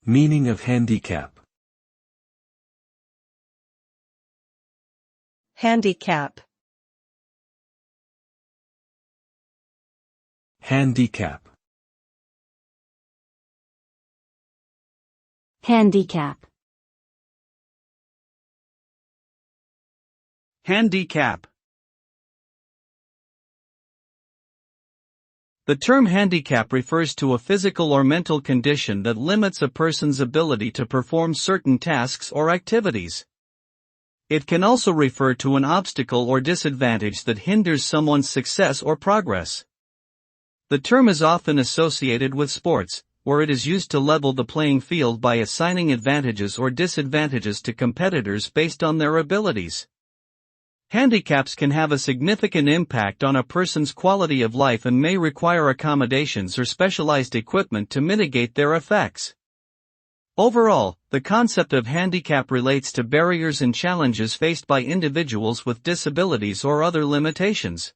Meaning of handicap. Handicap. Handicap. Handicap. Handicap. The term handicap refers to a physical or mental condition that limits a person's ability to perform certain tasks or activities. It can also refer to an obstacle or disadvantage that hinders someone's success or progress. The term is often associated with sports, where it is used to level the playing field by assigning advantages or disadvantages to competitors based on their abilities. Handicaps can have a significant impact on a person's quality of life and may require accommodations or specialized equipment to mitigate their effects. Overall, the concept of handicap relates to barriers and challenges faced by individuals with disabilities or other limitations.